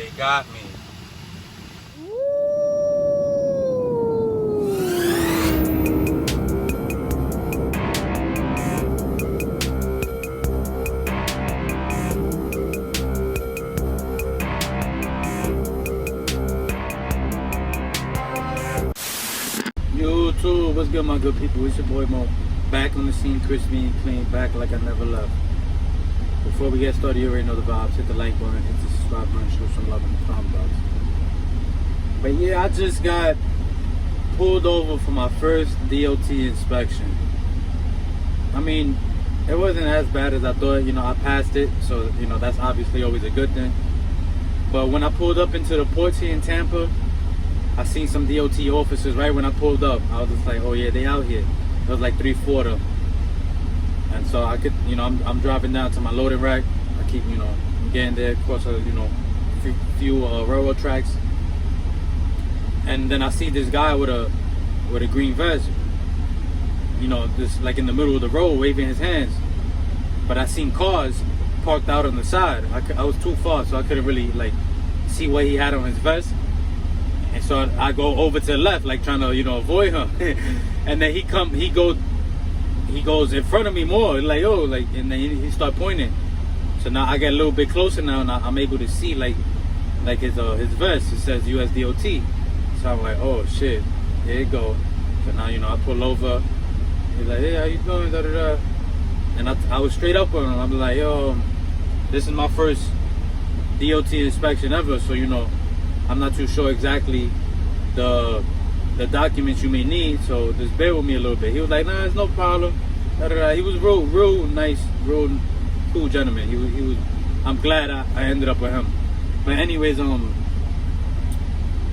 They got me. YouTube, what's good, my good people? It's your boy Mo, back on the scene, crispy and clean, back like I never left. Before we get started, you already know the vibes. Hit the like button, hit the subscribe button, show some love in the comment box. But yeah, I just got pulled over for my first DOT inspection. I mean, it wasn't as bad as I thought. You know, I passed it, so you know that's obviously always a good thing. But when I pulled up into the ports here in Tampa, I seen some DOT officers right when I pulled up. I was just like, oh yeah, they out here. There was like 3-4 of them. And so I could, you know, I'm driving down to my loading rack. I keep, you know, getting there across, you know, few railroad tracks. And then I see this guy with a green vest, you know, just like in the middle of the road waving his hands. But I seen cars parked out on the side. I was too far, so I couldn't really like see what he had on his vest. And so I go over to the left, like trying to, you know, avoid him. And then he goes in front of me more, like, oh, like, and then he start pointing. So now I get a little bit closer now, and I'm able to see like his vest. It says USDOT. So I'm like, oh shit, here it go. So now, you know, I pull over. He's like, hey, how you doing? Da, da, da. And I was straight up on him. I'm like, yo, this is my first DOT inspection ever, so you know, I'm not too sure exactly the documents you may need, so just bear with me a little bit. He was like, nah, it's no problem. Da, da, da. He was real nice, real cool gentleman. He was. I'm glad I ended up with him. But anyways,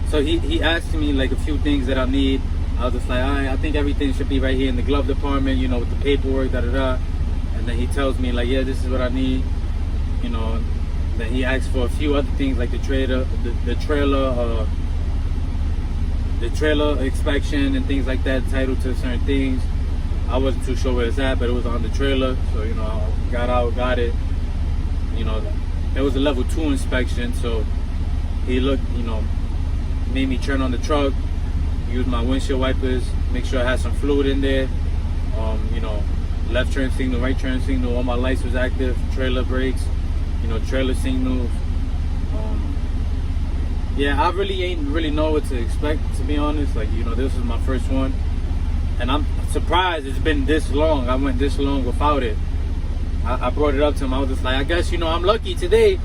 so he asked me like a few things that I need. I was just like, all right, I think everything should be right here in the glove department, you know, with the paperwork, da da da. And then he tells me like, yeah, this is what I need, you know. Then he asked for a few other things like the trailer inspection and things like that, title to certain things. I wasn't too sure where it's at, but it was on the trailer, so you know, I got out, got it. You know, it was a level 2 inspection, so he looked, you know, made me turn on the truck, use my windshield wipers, make sure I had some fluid in there. You know, left turn signal, right turn signal, all my lights was active, trailer brakes, you know, trailer signals. Yeah, I really ain't really know what to expect, to be honest. Like, you know, this is my first one, and I'm surprised it's been this long. I went this long without it. I brought it up to him. I was just like, I guess, you know, I'm lucky today.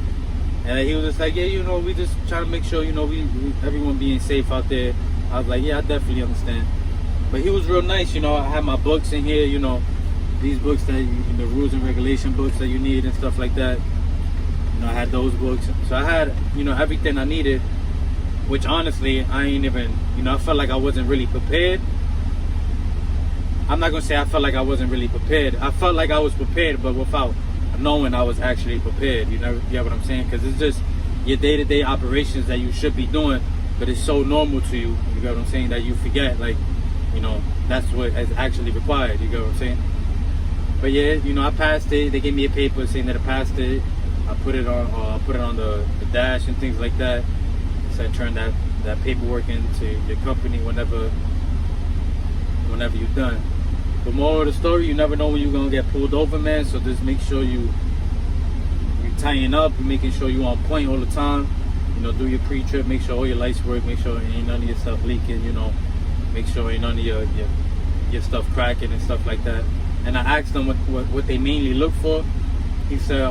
And he was just like, yeah, you know, we just trying to make sure, you know, we everyone being safe out there. I was like, yeah, I definitely understand. But he was real nice, you know. I had my books in here, you know, these books that the rules and regulation books that you need and stuff like that. You know, I had those books, so I had, you know, everything I needed. Which honestly, I ain't even, you know, I felt like I wasn't really prepared. I'm not gonna say I felt like I wasn't really prepared. I felt like I was prepared, but without knowing I was actually prepared. You know, you get what I'm saying? Because it's just your day-to-day operations that you should be doing, but it's so normal to you. You get what I'm saying? That you forget, like, you know, that's what is actually required. You get what I'm saying? But yeah, you know, I passed it. They gave me a paper saying that I passed it. I put it on the dash and things like that. So I turn that paperwork into your company whenever you're done. But moral of the story, you never know when you're gonna get pulled over, man. So just make sure you tying up, you're making sure you're on point all the time. You know, do your pre-trip, make sure all your lights work, make sure ain't none of your stuff leaking, you know, make sure ain't none of your stuff cracking and stuff like that. And I asked them what they mainly look for. He said,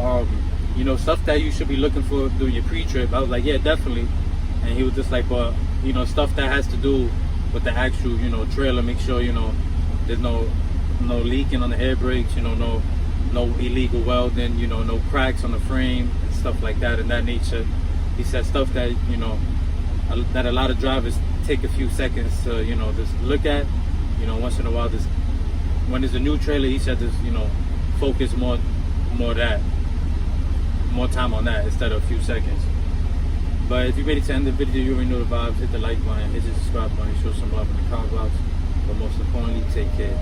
you know, stuff that you should be looking for during your pre-trip. I was like, yeah, definitely. And he was just like, but, you know, stuff that has to do with the actual, you know, trailer, make sure, you know, there's no leaking on the air brakes, you know, no illegal welding, you know, no cracks on the frame and stuff like that and that nature. He said stuff that, you know, that a lot of drivers take a few seconds to, you know, just look at, you know, once in a while. Just when there's a new trailer, he said just, you know, focus more time on that instead of a few seconds. But if you're ready to end the video, you already know the vibes. Hit the like button, hit the subscribe button, show some love in the comment box. But most importantly, take care.